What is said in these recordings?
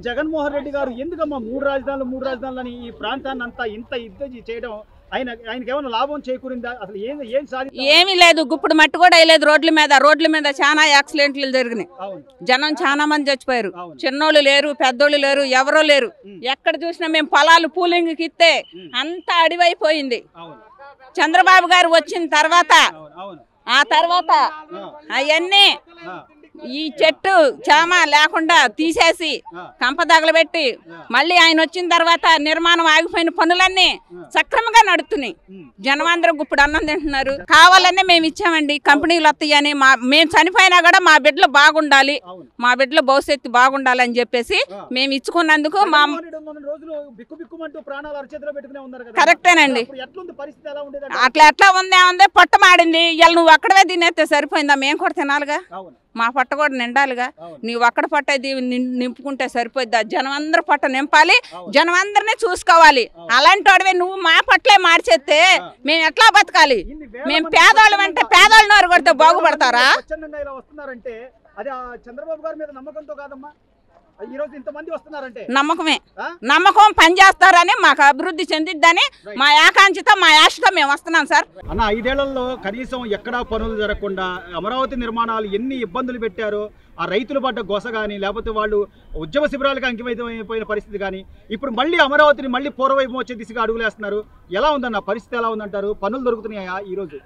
జగన్మోహన్ రెడ్డి గారు ఎందుకమ్మా మూడు రాజధానులని ఈ ప్రాంతాన్ని అంతా ఇంత యుద్ధం చేయడం ఆయనకి ఏమైనా లాభం చేకూరిందా? అసలు ఏం సాధించారు? ఏమీ లేదు. గుప్పుడు మట్టి కూడా వేయలేదు. రోడ్ల మీద చాలా యాక్సిడెంట్లు జరిగినాయి. జనం చాలా మంది చచ్చిపోయారు. చిన్నోళ్ళు లేరు, పెద్దోళ్ళు లేరు, ఎవరో లేరు. ఎక్కడ చూసినా మేము పొలాలు పూలింగ్కి ఇస్తే అంతా అడివైపోయింది. చంద్రబాబు గారు వచ్చిన తర్వాత అవన్నీ ఈ చెట్టు చామ లేకుండా తీసేసి కంప తగలబెట్టి మళ్ళీ ఆయన వచ్చిన తర్వాత నిర్మాణం ఆగిపోయిన పనులన్నీ సక్రమంగా నడుస్తున్నాయి. జనమందరం ఇప్పుడు అన్నం తింటున్నారు. కావాలనే మేము ఇచ్చామండి. కంపెనీలు వస్తాయని మేము చనిపోయినా కూడా మా బిడ్డలు బాగుండాలి, మా బిడ్డల భవిష్యత్తు బాగుండాలి అని చెప్పేసి మేము ఇచ్చుకున్నందుకు మా కరెక్టేనండి. అట్లా ఉంది పొట్ట మాడింది. ఇవాళ నువ్వు అక్కడవే తినేస్తే సరిపోయిందా? మేము కూడా తినాలిగా, మా పొట్ట కూడా నిండాలిగా. నీవు ఒక్కడ పొట్ట నింపుకుంటే సరిపోద్దా? జనం అందరూ పొట్ట నింపాలి, జనం అందరినీ చూసుకోవాలి. అలాంటి వాడివే నువ్వు మా పట్లే మార్చేస్తే మేము ఎట్లా బతకాలి? మేము పేదవాళ్ళం అంటే పేదవాళ్ళ నోరు కొడితే బాగుపడతారా? నమ్మకం పని చేస్తారని, మాకు అభివృద్ధి చెందిద్దని మా ఆకాంక్షతో మా ఆశతో మేము వస్తున్నాం సార్. అన్న 5 ఏళ్లలో కనీసం ఎక్కడా పనులు జరగకుండా అమరావతి నిర్మాణాలు ఎన్ని ఇబ్బందులు పెట్టారో, ఆ రైతులు పడ్డ గొస కానీ, లేకపోతే వాళ్ళు ఉద్యమ శిబిరాలకు అంకితమైపోయిన పరిస్థితి కానీ, ఇప్పుడు మళ్ళీ అమరావతిని మళ్ళీ పూర్వవైపు వచ్చే దిశగా అడుగులేస్తున్నారు. ఎలా ఉందన్న పరిస్థితి? ఎలా ఉందంటారు? పనులు దొరుకుతున్నాయా ఈరోజు?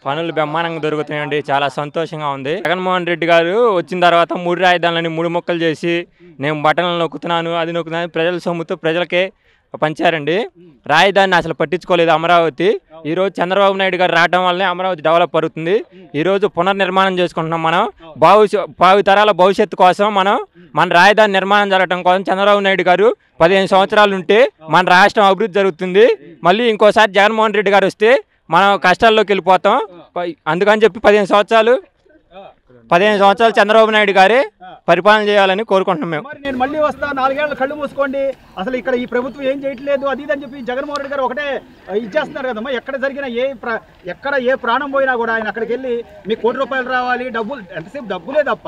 పనులు బ్రహ్మాండంగా దొరుకుతున్నాయండి. చాలా సంతోషంగా ఉంది. జగన్మోహన్ రెడ్డి గారు వచ్చిన తర్వాత 3 రాజధానులని 3 ముక్కలు చేసి నేను బటన్లు నొక్కుతున్నాను, అది నొక్కుతున్నాను, ప్రజల సొమ్ముతో ప్రజలకే పంచారండి. రాజధానిని అసలు పట్టించుకోలేదు అమరావతి. ఈరోజు చంద్రబాబు నాయుడు గారు రావడం వల్లనే అమరావతి డెవలప్ అవుతుంది. ఈరోజు పునర్నిర్మాణం చేసుకుంటున్నాం. మనం భావితరాల భవిష్యత్తు కోసం మన రాజధాని నిర్మాణం జరగడం కోసం చంద్రబాబు నాయుడు గారు 15 సంవత్సరాలు ఉంటే మన రాష్ట్రం అభివృద్ధి జరుగుతుంది. మళ్ళీ ఇంకోసారి జగన్మోహన్ రెడ్డి గారు వస్తే మనం కష్టాల్లోకి వెళ్ళిపోతాం. అందుకని చెప్పి 15 సంవత్సరాలు చంద్రబాబు నాయుడు గారే పరిపాలన చేయాలని కోరుకుంటున్నాం మేము. నేను మళ్ళీ వస్తా, 4 ఏళ్ళు కళ్ళు మూసుకోండి, అసలు ఇక్కడ ఈ ప్రభుత్వం ఏం చేయట్లేదు అది ఇదని చెప్పి జగన్మోహన్ రెడ్డి గారు ఒకటే ఇచ్చేస్తున్నారు కదమ్మా. ఎక్కడ జరిగినా ఎక్కడ ఏ ప్రాణం పోయినా కూడా ఆయన అక్కడికి వెళ్ళి మీకు ₹1 కోటి రావాలి, డబ్బులు ఎంతసేపు డబ్బులే తప్ప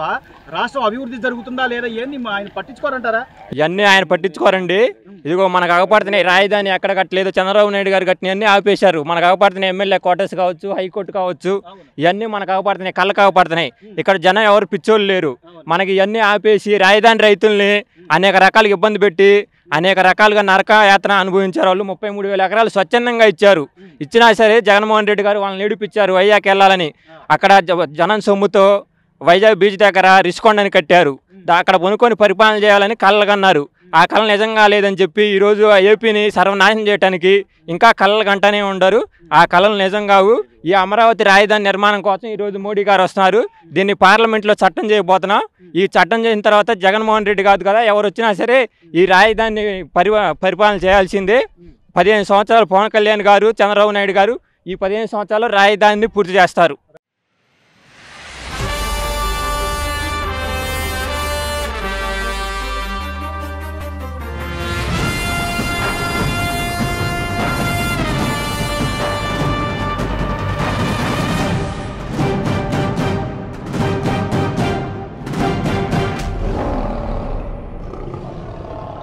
రాష్ట్రం అభివృద్ధి జరుగుతుందా లేదా ఏంది ఆయన పట్టించుకోరంటారా? ఇవన్నీ ఆయన పట్టించుకోరండి. ఇదిగో మనకు అగపడుతున్నాయి. రాజధాని ఎక్కడ కట్టలేదు, చంద్రబాబు నాయుడు గారు కట్టినవన్నీ ఆపేశారు. మనకు అగపడుతున్నాయి ఎమ్మెల్యే క్వార్టర్స్ కావచ్చు, హైకోర్టు కావచ్చు, ఇవన్నీ మనకు అగపడుతున్నాయి, కళ్ళకు అగపడుతున్నాయి. ఇక్కడ జనం ఎవరు పిచ్చోళ్ళు లేరు. మనకి ఇవన్నీ ఆపేసి రాజధాని రైతుల్ని అనేక రకాలుగా ఇబ్బంది పెట్టి అనేక రకాలుగా నరక యాత్ర అనుభవించారు. వాళ్ళు 33,000 ఎకరాలు స్వచ్ఛందంగా ఇచ్చారు. ఇచ్చినా సరే జగన్మోహన్ రెడ్డి గారు వాళ్ళని ఏడిపించారు వైజాగ్ వెళ్ళాలని. అక్కడ జనం సొమ్ముతో వైజాగ్ బీచ్ దగ్గర రిషికొండని కట్టారు. అక్కడ కొనుక్కొని పరిపాలన చేయాలని కళ్ళగన్నారు. ఆ కళ నిజంగా లేదని చెప్పి ఈరోజు ఏపీని సర్వనాశనం చేయడానికి ఇంకా కళలు గంటనే ఉండరు. ఆ కళలు నిజం కావు. ఈ అమరావతి రాజధాని నిర్మాణం కోసం ఈరోజు మోడీ గారు వస్తున్నారు. దీన్ని పార్లమెంట్లో చట్టం చేయబోతున్నాం. ఈ చట్టం చేసిన తర్వాత జగన్మోహన్ రెడ్డి కాదు కదా, ఎవరు వచ్చినా సరే ఈ రాజధానిని పరిపాలన చేయాల్సిందే. 15 సంవత్సరాలు పవన్ కళ్యాణ్ గారు, చంద్రబాబు నాయుడు గారు ఈ 15 సంవత్సరాలు రాజధానిని పూర్తి చేస్తారు.